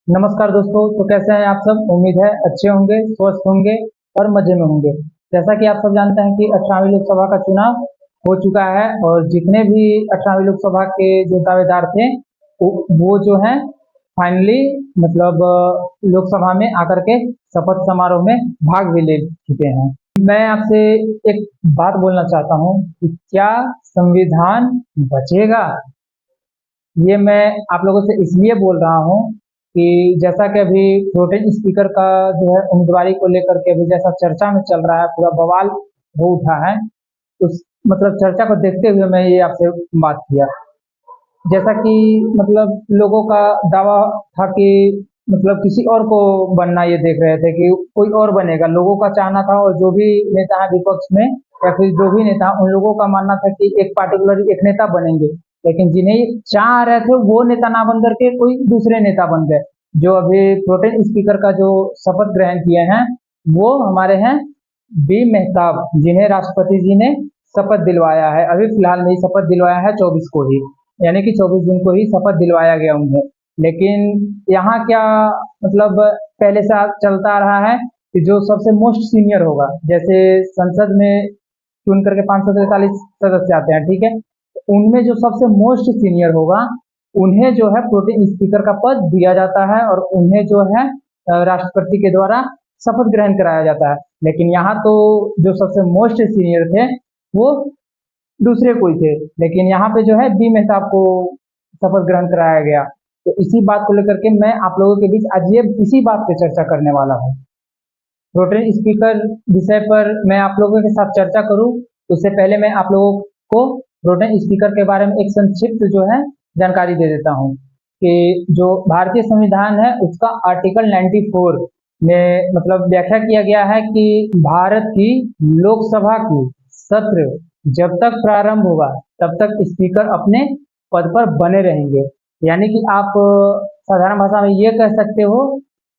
नमस्कार दोस्तों। तो कैसे हैं आप सब? उम्मीद है अच्छे होंगे, स्वस्थ होंगे और मजे में होंगे। जैसा कि आप सब जानते हैं कि 18वीं लोकसभा का चुनाव हो चुका है और जितने भी 18वीं लोकसभा के जो दावेदार थे वो जो है फाइनली मतलब लोकसभा में आकर के शपथ समारोह में भाग भी ले चुके हैं। मैं आपसे एक बात बोलना चाहता हूँ कि क्या संविधान बचेगा? ये मैं आप लोगों से इसलिए बोल रहा हूँ कि जैसा कि अभी प्रोटेम स्पीकर का जो है उम्मीदवारी को लेकर के अभी जैसा चर्चा में चल रहा है, पूरा बवाल हो उठा है। उस मतलब चर्चा को देखते हुए मैं ये आपसे बात किया। जैसा कि मतलब लोगों का दावा था कि मतलब किसी और को बनना, ये देख रहे थे कि कोई और बनेगा, लोगों का चाहना था। और जो भी नेता है विपक्ष में या फिर जो भी नेता, उन लोगों का मानना था कि एक पार्टिकुलर एक नेता बनेंगे। लेकिन जिन्हें चाह रहे थे वो नेता ना बन करके कोई दूसरे नेता बन गए। जो अभी प्रोटेम स्पीकर का जो शपथ ग्रहण किए हैं वो हमारे हैं बी मेहताब, जिन्हें राष्ट्रपति जी ने शपथ दिलवाया है। अभी फिलहाल में ही शपथ दिलवाया है 24 को ही, यानी कि 24 जून को ही शपथ दिलवाया गया उन्हें। लेकिन यहाँ क्या मतलब पहले से चलता आ रहा है कि जो सबसे मोस्ट सीनियर होगा, जैसे संसद में चुन करके 543 सदस्य आते हैं, ठीक है, तो उनमें जो सबसे मोस्ट सीनियर होगा उन्हें जो है प्रोटेम स्पीकर का पद दिया जाता है और उन्हें जो है राष्ट्रपति के द्वारा शपथ ग्रहण कराया जाता है। लेकिन यहाँ तो जो सबसे मोस्ट सीनियर थे वो दूसरे कोई थे, लेकिन यहाँ पे जो है बी मेहताब को शपथ ग्रहण कराया गया। तो इसी बात को लेकर के मैं आप लोगों के बीच आज ये इसी बात पे चर्चा करने वाला हूँ। प्रोटेम स्पीकर विषय पर मैं आप लोगों के साथ चर्चा करूँ उससे पहले मैं आप लोगों को प्रोटेम स्पीकर के बारे में एक संक्षिप्त जो है जानकारी दे देता हूँ कि जो भारतीय संविधान है उसका आर्टिकल 94 में मतलब व्याख्या किया गया है कि भारत की लोकसभा की सत्र जब तक प्रारंभ होगा तब तक स्पीकर अपने पद पर बने रहेंगे। यानी कि आप साधारण भाषा में ये कह सकते हो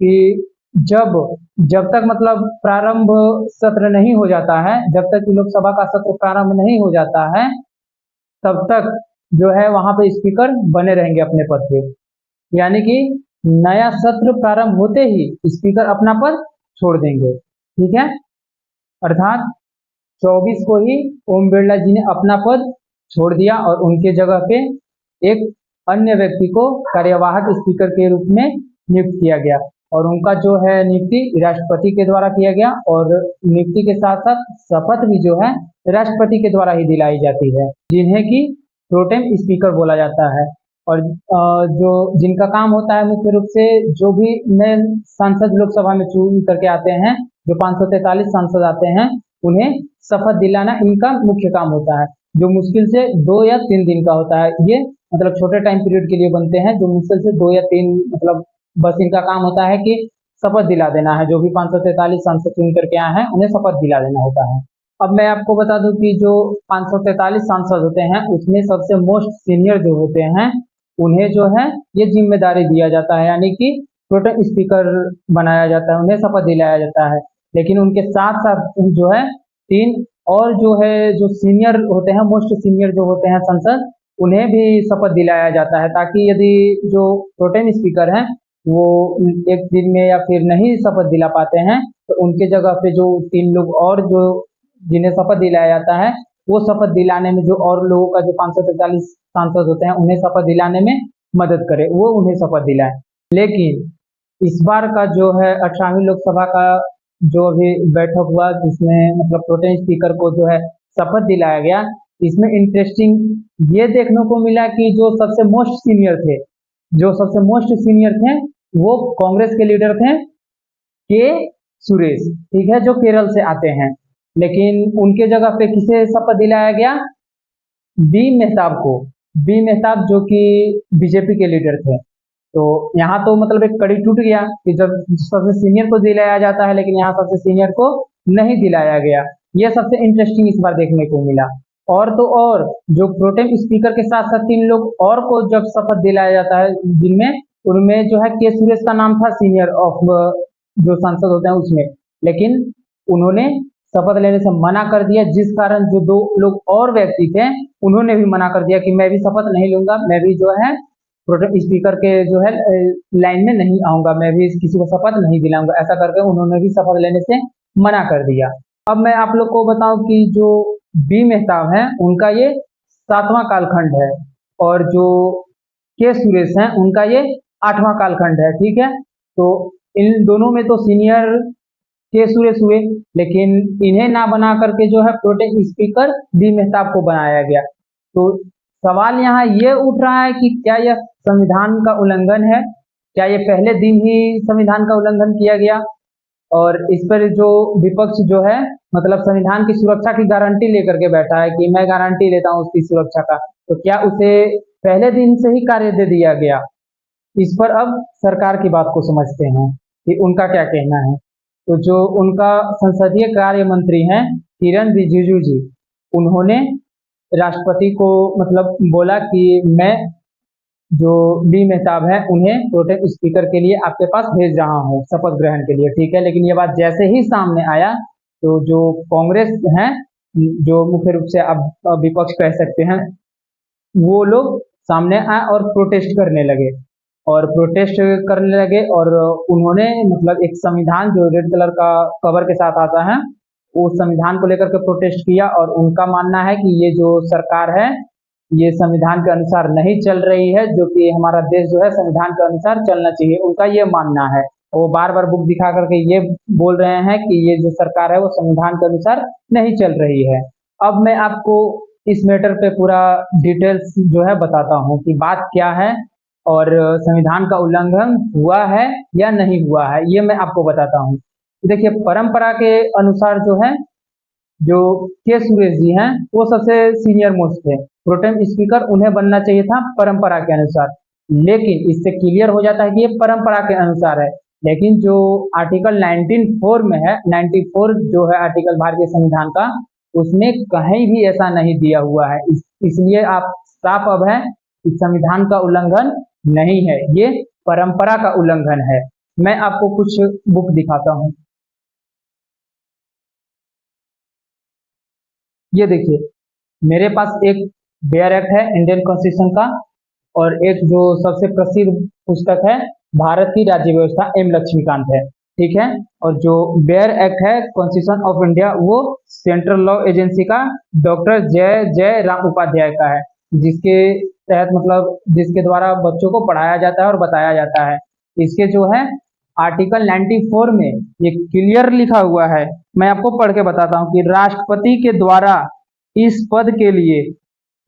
कि जब जब तक मतलब प्रारंभ सत्र नहीं हो जाता है, जब तक कि लोकसभा का सत्र प्रारंभ नहीं हो जाता है तब तक जो है वहां पे स्पीकर बने रहेंगे अपने पद पे। यानी कि नया सत्र प्रारंभ होते ही स्पीकर अपना पद छोड़ देंगे, ठीक है। अर्थात 24 को ही ओम बिरला जी ने अपना पद छोड़ दिया और उनके जगह पे एक अन्य व्यक्ति को कार्यवाहक स्पीकर के रूप में नियुक्त किया गया। और उनका जो है नियुक्ति राष्ट्रपति के द्वारा किया गया और नियुक्ति के साथ साथ शपथ भी जो है राष्ट्रपति के द्वारा ही दिलाई जाती है, जिन्हें की प्रोटेम स्पीकर बोला जाता है। और जो जिनका काम होता है मुख्य रूप से जो भी नए सांसद लोकसभा में चुन करके आते हैं, जो 543 सांसद आते हैं उन्हें शपथ दिलाना इनका मुख्य काम होता है, जो मुश्किल से 2 या 3 दिन का होता है। ये मतलब छोटे टाइम पीरियड के लिए बनते हैं, जो मुश्किल से 2 या 3 मतलब बस इनका काम होता है कि शपथ दिला देना है। जो भी 543 सांसद चुन करके आए हैं उन्हें शपथ दिला देना होता है। अब मैं आपको बता दूं कि जो 543 सांसद होते हैं उसमें सबसे मोस्ट सीनियर जो होते हैं उन्हें जो है ये जिम्मेदारी दिया जाता है, यानी कि प्रोटेम स्पीकर बनाया जाता है, उन्हें शपथ दिलाया जाता है। लेकिन उनके साथ साथ जो है 3 और जो है जो सीनियर होते हैं, मोस्ट सीनियर जो होते हैं संसद, उन्हें भी शपथ दिलाया जाता है, ताकि यदि जो प्रोटेम स्पीकर हैं वो एक दिन में या फिर नहीं शपथ दिला पाते हैं तो उनके जगह पे जो 3 लोग और जो जिन्हें शपथ दिलाया जाता है वो शपथ दिलाने में जो और लोगों का जो 543 सांसद होते हैं उन्हें शपथ दिलाने में मदद करे, वो उन्हें शपथ दिलाए। लेकिन इस बार का जो है 18वीं लोकसभा का जो अभी बैठक हुआ जिसमें मतलब प्रोटेम स्पीकर को जो है शपथ दिलाया गया, इसमें इंटरेस्टिंग ये देखने को मिला कि जो सबसे मोस्ट सीनियर थे वो कांग्रेस के लीडर थे के सुरेश, ठीक है, जो केरल से आते हैं। लेकिन उनके जगह पे किसे शपथ दिलाया गया? बी मेहताब को। बी मेहताब जो कि बीजेपी के लीडर थे। तो यहाँ तो मतलब एक कड़ी टूट गया कि जब सबसे सीनियर को दिलाया जाता है लेकिन यहाँ सबसे सीनियर को नहीं दिलाया गया। ये सबसे इंटरेस्टिंग इस बार देखने को मिला। और तो और जो प्रोटेम स्पीकर के साथ साथ 3 लोग और को जब शपथ दिलाया जाता है, जिनमें उनमें जो है के सुरेश का नाम था सीनियर ऑफ जो सांसद होते हैं उसमें, लेकिन उन्होंने शपथ लेने से मना कर दिया, जिस कारण जो 2 लोग और व्यक्ति थे उन्होंने भी मना कर दिया कि मैं भी शपथ नहीं लूंगा, मैं भी जो है प्रोटेम स्पीकर के जो है लाइन में नहीं आऊंगा, मैं भी किसी को शपथ नहीं दिलाऊंगा, ऐसा करके उन्होंने भी शपथ लेने से मना कर दिया। अब मैं आप लोग को बताऊं कि जो बी मेहताब हैं उनका ये 7वां कालखंड है, और जो के सुरेश हैं उनका ये 8वां कालखंड है। ठीक है, तो इन दोनों में तो सीनियर के सुरेश हुए, लेकिन इन्हें ना बना करके जो है प्रोटेम स्पीकर बी मेहताब को बनाया गया। तो सवाल यहाँ ये उठ रहा है कि क्या यह संविधान का उल्लंघन है? क्या ये पहले दिन ही संविधान का उल्लंघन किया गया? और इस पर जो विपक्ष जो है मतलब संविधान की सुरक्षा की गारंटी लेकर के बैठा है कि मैं गारंटी लेता हूँ उसकी सुरक्षा का, तो क्या उसे पहले दिन से ही कार्य दे दिया गया? इस पर अब सरकार की बात को समझते हैं कि उनका क्या कहना है। तो जो उनका संसदीय कार्य मंत्री हैं किरण रिजिजू जी, उन्होंने राष्ट्रपति को मतलब बोला कि मैं जो बी मेहताब है उन्हें प्रोटेम स्पीकर के लिए आपके पास भेज रहा हूँ शपथ ग्रहण के लिए। ठीक है, लेकिन ये बात जैसे ही सामने आया तो जो कांग्रेस है, जो मुख्य रूप से अब विपक्ष कह सकते हैं, वो लोग सामने आए और प्रोटेस्ट करने लगे, और उन्होंने मतलब एक संविधान जो रेड कलर का कवर के साथ आता है उस संविधान को लेकर के प्रोटेस्ट किया, और उनका मानना है कि ये जो सरकार है ये संविधान के अनुसार नहीं चल रही है, जो कि हमारा देश जो है संविधान के अनुसार चलना चाहिए, उनका ये मानना है। वो बार बार बुक दिखा करके ये बोल रहे हैं कि ये जो सरकार है वो संविधान के अनुसार नहीं चल रही है। अब मैं आपको इस मैटर पे पूरा डिटेल्स जो है बताता हूँ कि बात क्या है, और संविधान का उल्लंघन हुआ है या नहीं हुआ है, ये मैं आपको बताता हूँ। देखिए, परंपरा के अनुसार जो है, जो के सुरेश जी हैं वो सबसे सीनियर मोस्ट थे, प्रोटेम स्पीकर उन्हें बनना चाहिए था परंपरा के अनुसार, लेकिन इससे क्लियर हो जाता है कि ये परंपरा के अनुसार है। लेकिन जो आर्टिकल 19(4) में है, 94 जो है आर्टिकल भारतीय संविधान का, उसमें कहीं भी ऐसा नहीं दिया हुआ है। इसलिए आप साफ अब है कि संविधान का उल्लंघन नहीं है, ये परंपरा का उल्लंघन है। मैं आपको कुछ बुक दिखाता हूँ। ये देखिए, मेरे पास एक बेयर एक्ट है इंडियन कॉन्स्टिट्यूशन का, और एक जो सबसे प्रसिद्ध पुस्तक है भारत की राज्य व्यवस्था एम लक्ष्मीकांत है। ठीक है, और जो बेयर एक्ट है कॉन्स्टिट्यूशन ऑफ इंडिया वो सेंट्रल लॉ एजेंसी का डॉक्टर जय जय राम उपाध्याय का है, जिसके तहत मतलब जिसके द्वारा बच्चों को पढ़ाया जाता है और बताया जाता है। इसके जो है आर्टिकल 94 में ये क्लियर लिखा हुआ है, मैं आपको पढ़ के बताता हूँ कि राष्ट्रपति के द्वारा इस पद के लिए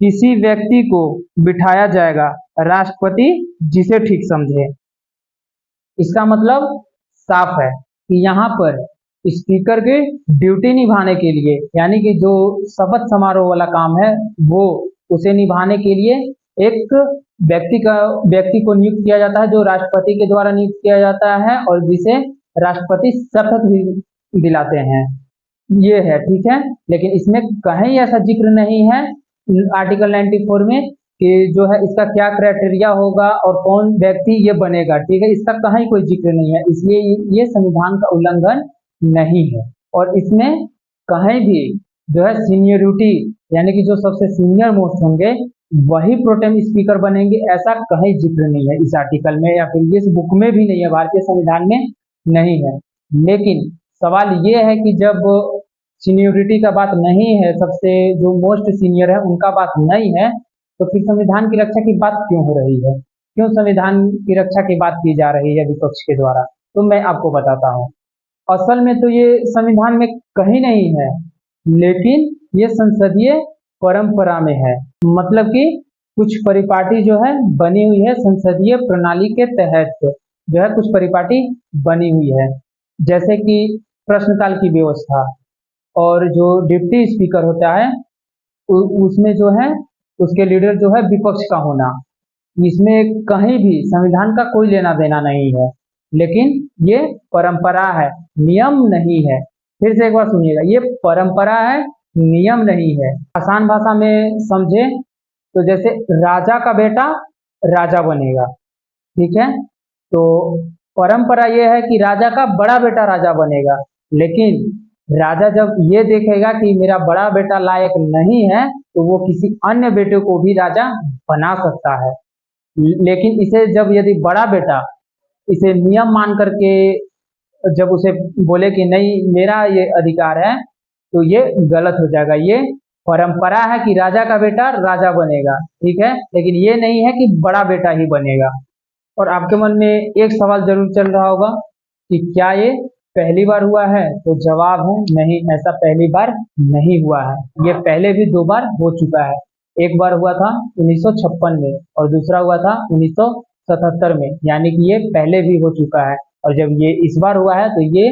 किसी व्यक्ति को बिठाया जाएगा, राष्ट्रपति जिसे ठीक समझे। इसका मतलब साफ है कि यहाँ पर स्पीकर के ड्यूटी निभाने के लिए, यानी कि जो शपथ समारोह वाला काम है वो उसे निभाने के लिए एक व्यक्ति को नियुक्त किया जाता है, जो राष्ट्रपति के द्वारा नियुक्त किया जाता है और जिसे राष्ट्रपति शपथ भी दिलाते हैं। ये है, ठीक है, लेकिन इसमें कहीं ऐसा जिक्र नहीं है आर्टिकल 94 में कि जो है इसका क्या क्राइटेरिया होगा और कौन व्यक्ति ये बनेगा। ठीक है, इसका कहीं कोई जिक्र नहीं है, इसलिए ये संविधान का उल्लंघन नहीं है। और इसमें कहीं भी जो है सीनियरिटी, यानी कि जो सबसे सीनियर मोस्ट होंगे वही प्रोटेम स्पीकर बनेंगे, ऐसा कहीं जिक्र नहीं है इस आर्टिकल में, या फिर इस बुक में भी नहीं है, भारतीय संविधान में नहीं है। लेकिन सवाल ये है कि जब सीनियरिटी का बात नहीं है, सबसे जो मोस्ट सीनियर है उनका बात नहीं है, तो फिर संविधान की रक्षा की बात क्यों हो रही है? क्यों संविधान की रक्षा की बात की जा रही है विपक्ष के द्वारा? तो मैं आपको बताता हूँ। असल में तो ये संविधान में कहीं नहीं है, लेकिन ये संसदीय परंपरा में है। मतलब कि कुछ परिपाटी जो है बनी हुई है संसदीय प्रणाली के तहत, जो है कुछ परिपाटी बनी हुई है, जैसे कि प्रश्नकाल की व्यवस्था, और जो डिप्टी स्पीकर होता है उसमें जो है उसके लीडर जो है विपक्ष का होना। इसमें कहीं भी संविधान का कोई लेना देना नहीं है, लेकिन ये परंपरा है, नियम नहीं है। फिर से एक बार सुनिएगा, ये परंपरा है, नियम नहीं है। आसान भाषा में समझे तो जैसे राजा का बेटा राजा बनेगा, ठीक है, तो परंपरा ये है कि राजा का बड़ा बेटा राजा बनेगा, लेकिन राजा जब ये देखेगा कि मेरा बड़ा बेटा लायक नहीं है तो वो किसी अन्य बेटे को भी राजा बना सकता है। लेकिन इसे जब यदि बड़ा बेटा इसे नियम मान करके जब उसे बोले कि नहीं मेरा ये अधिकार है, तो ये गलत हो जाएगा। ये परंपरा है कि राजा का बेटा राजा बनेगा, ठीक है, लेकिन ये नहीं है कि बड़ा बेटा ही बनेगा। और आपके मन में एक सवाल जरूर चल रहा होगा कि क्या ये पहली बार हुआ है? तो जवाब है नहीं, ऐसा पहली बार नहीं हुआ है। ये पहले भी 2 बार हो चुका है। एक बार हुआ था 1956 में और दूसरा हुआ था 1977 में, यानी कि ये पहले भी हो चुका है। और जब ये इस बार हुआ है तो ये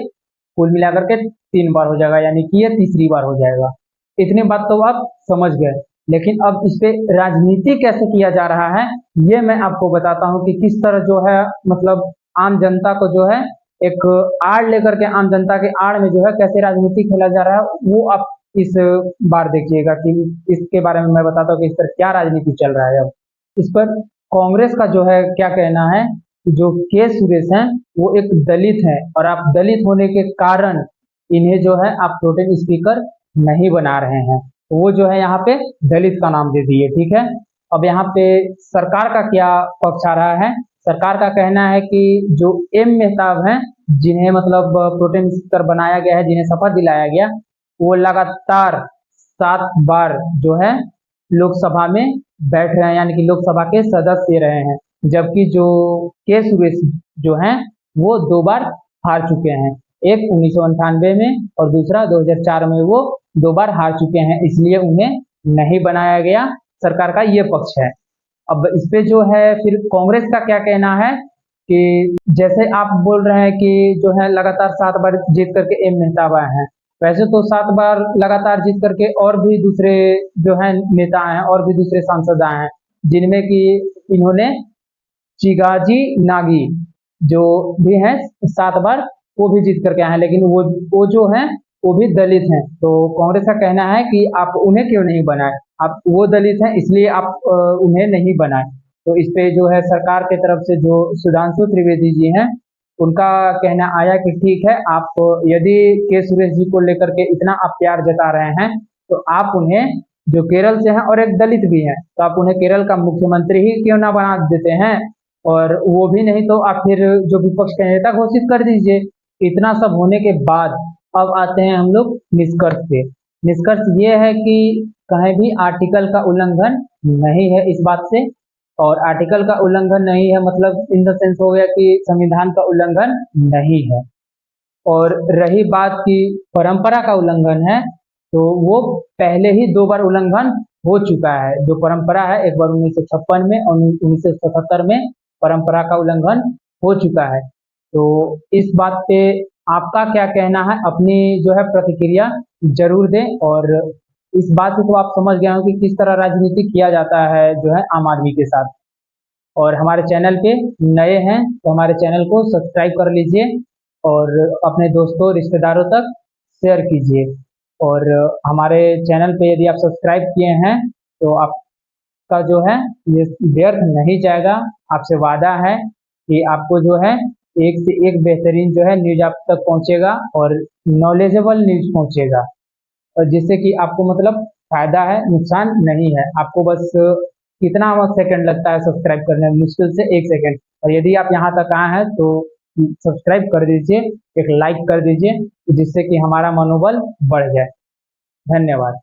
कुल मिलाकर के 3 बार हो जाएगा, यानी कि ये तीसरी बार हो जाएगा। इतनी बात तो आप समझ गए, लेकिन अब इस पे राजनीति कैसे किया जा रहा है ये मैं आपको बताता हूँ कि किस तरह जो है मतलब आम जनता को जो है एक आड़ लेकर के आम जनता के आड़ में जो है कैसे राजनीति खेला जा रहा है वो आप इस बार देखिएगा कि इसके बारे में मैं बताता हूँ कि इस पर क्या राजनीति चल रहा है। अब इस पर कांग्रेस का जो है क्या कहना है कि जो के सुरेश हैं वो एक दलित हैं और आप दलित होने के कारण इन्हें जो है आप प्रोटेम स्पीकर नहीं बना रहे हैं, तो वो जो है यहाँ पे दलित का नाम दे दिए, ठीक है। अब यहाँ पे सरकार का क्या पक्ष आ रहा है? सरकार का कहना है कि जो एम मेहताब हैं जिन्हें मतलब प्रोटेम स्पीकर बनाया गया है, जिन्हें शपथ दिलाया गया, वो लगातार 7 बार जो है लोकसभा में बैठ रहे हैं, यानी कि लोकसभा के सदस्य रहे हैं। जबकि जो के सुरेश जो हैं वो 2 बार हार चुके हैं, एक 1998 में और दूसरा 2004 में वो 2 बार हार चुके हैं, इसलिए उन्हें नहीं बनाया गया। सरकार का ये पक्ष है। अब इस पे जो है फिर कांग्रेस का क्या कहना है कि जैसे आप बोल रहे हैं कि जो है लगातार 7 बार जीत करके एम मेहताब आए हैं, वैसे तो 7 बार लगातार जीत करके और भी दूसरे जो है नेता आए हैं और भी दूसरे सांसद आए हैं, जिनमें कि इन्होंने चिगाजी नागी जो भी हैं 7 बार वो भी जीत करके आए हैं, लेकिन वो जो हैं वो भी दलित हैं। तो कांग्रेस का कहना है कि आप उन्हें क्यों नहीं बनाए, आप वो दलित हैं इसलिए आप उन्हें नहीं बनाए। तो इस पे जो है सरकार की तरफ से जो सुधांशु त्रिवेदी जी हैं उनका कहना आया कि ठीक है, आप यदि के सुरेश जी को लेकर के इतना आप प्यार जता रहे हैं तो आप उन्हें जो केरल से हैं और एक दलित भी हैं तो आप उन्हें केरल का मुख्यमंत्री ही क्यों ना बना देते हैं, और वो भी नहीं तो आप फिर जो विपक्ष के नेता घोषित कर दीजिए। इतना सब होने के बाद अब आते हैं हम लोग निष्कर्ष पे। निष्कर्ष ये है कि कहीं भी आर्टिकल का उल्लंघन नहीं है इस बात से, और आर्टिकल का उल्लंघन नहीं है मतलब इन द सेंस हो गया कि संविधान का उल्लंघन नहीं है। और रही बात की परंपरा का उल्लंघन है, तो वो पहले ही 2 बार उल्लंघन हो चुका है। जो परंपरा है एक बार 1956 में और 1977 में परंपरा का उल्लंघन हो चुका है। तो इस बात पे आपका क्या कहना है, अपनी जो है प्रतिक्रिया जरूर दें। और इस बात से तो आप समझ गए हो कि किस तरह राजनीति किया जाता है जो है आम आदमी के साथ। और हमारे चैनल पे नए हैं तो हमारे चैनल को सब्सक्राइब कर लीजिए और अपने दोस्तों रिश्तेदारों तक शेयर कीजिए। और हमारे चैनल पे यदि आप सब्सक्राइब किए हैं तो आपका जो है ये व्यर्थ नहीं जाएगा। आपसे वादा है कि आपको जो है एक से एक बेहतरीन जो है न्यूज आप तक पहुंचेगा और नॉलेजेबल न्यूज पहुंचेगा, और जिससे कि आपको मतलब फायदा है, नुकसान नहीं है। आपको बस कितना सेकंड लगता है सब्सक्राइब करने में, मुश्किल से 1 सेकंड। और यदि आप यहाँ तक आए हैं तो सब्सक्राइब कर दीजिए, एक लाइक कर दीजिए, जिससे कि हमारा मनोबल बढ़ जाए। धन्यवाद।